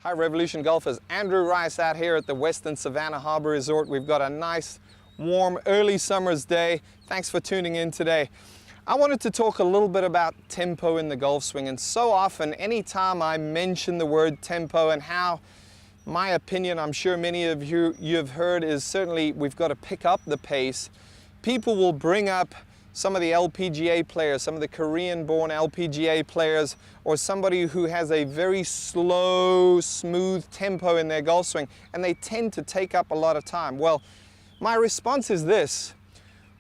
Hi Revolution Golfers, Andrew Rice out here at the Western Savannah Harbor Resort. We've got a nice, warm, early summer's day. Thanks for tuning in today. I wanted to talk a little bit about tempo in the golf swing, and so often, anytime I mention the word tempo and how, my opinion, I'm sure many of you have heard, is certainly we've got to pick up the pace. People will bring up some of the LPGA players, some of the Korean-born LPGA players, or somebody who has a very slow, smooth tempo in their golf swing, and they tend to take up a lot of time. Well, my response is this.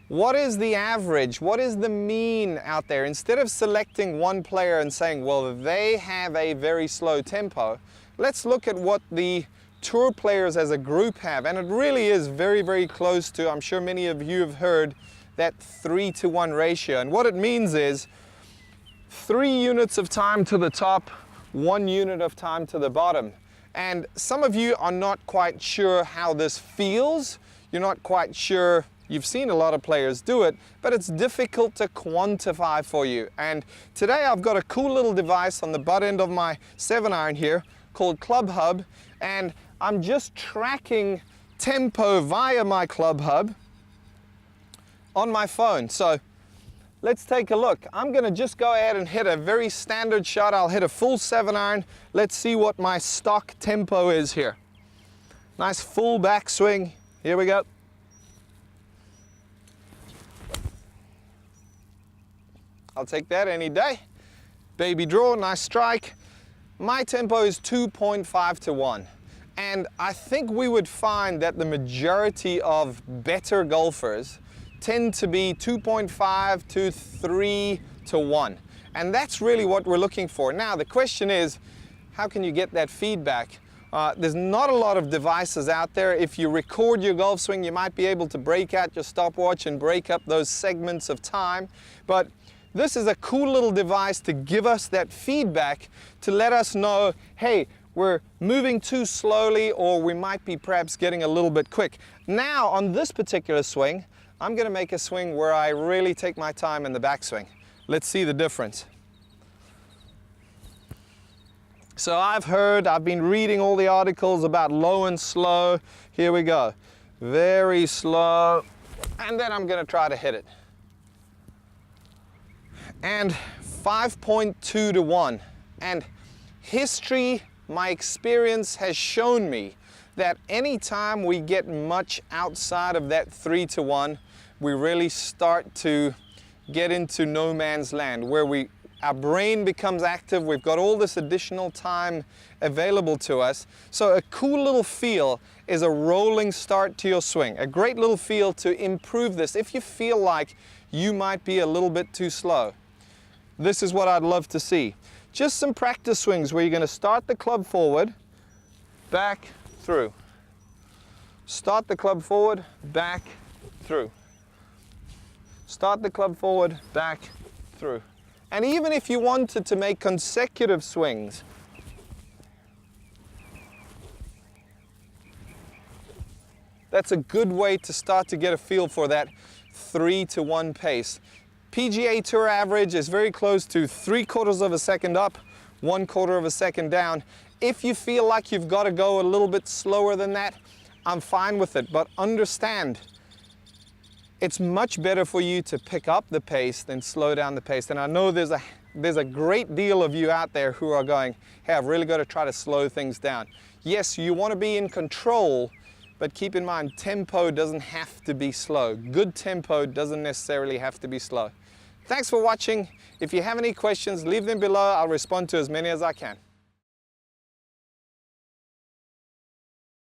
What is the average? What is the mean out there? Instead of selecting one player and saying, well, they have a very slow tempo, let's look at what the tour players as a group have. And it really is very, very close to, I'm sure many of you have heard, that 3-to-1 ratio. And what it means is 3 units of time to the top, 1 unit of time to the bottom. And some of you are not quite sure how this feels. You're not quite sure. You've seen a lot of players do it, but it's difficult to quantify for you. And today I've got a cool little device on the butt end of my 7-iron here called Clubhub, and I'm just tracking tempo via my Clubhub on my phone. So let's take a look. I'm gonna just go ahead and hit a very standard shot. I'll hit a full 7-iron. Let's see what my stock tempo is here. Nice full backswing. Here we go. I'll take that any day. Baby draw, nice strike. My tempo is 2.5 to 1. And I think we would find that the majority of better golfers tend to be 2.5 to 3 to 1. And that's really what we're looking for. Now, the question is, how can you get that feedback? There's not a lot of devices out there. If you record your golf swing, you might be able to break out your stopwatch and break up those segments of time. But this is a cool little device to give us that feedback, to let us know, hey, we're moving too slowly, or we might be perhaps getting a little bit quick. Now, on this particular swing, I'm going to make a swing where I really take my time in the backswing. Let's see the difference. So I've been reading all the articles about low and slow. Here we go. Very slow. And then I'm going to try to hit it. And 5.2 to 1. And history, my experience has shown me that anytime we get much outside of that 3 to 1, we really start to get into no man's land, where our brain becomes active. We've got all this additional time available to us. So a cool little feel is a rolling start to your swing. A great little feel to improve this. If you feel like you might be a little bit too slow, this is what I'd love to see. Just some practice swings where you're going to start the club forward, back, through. Start the club forward, back, through. Start the club forward, back, through. And even if you wanted to make consecutive swings, that's a good way to start to get a feel for that 3 to 1 pace. PGA Tour average is very close to 3/4 of a second up, 1/4 of a second down. If you feel like you've got to go a little bit slower than that, I'm fine with it, but understand, it's much better for you to pick up the pace than slow down the pace. And I know there's a great deal of you out there who are going, hey, I've really got to try to slow things down. Yes, you want to be in control, but keep in mind, tempo doesn't have to be slow. Good tempo doesn't necessarily have to be slow. Thanks for watching. If you have any questions, leave them below. I'll respond to as many as I can.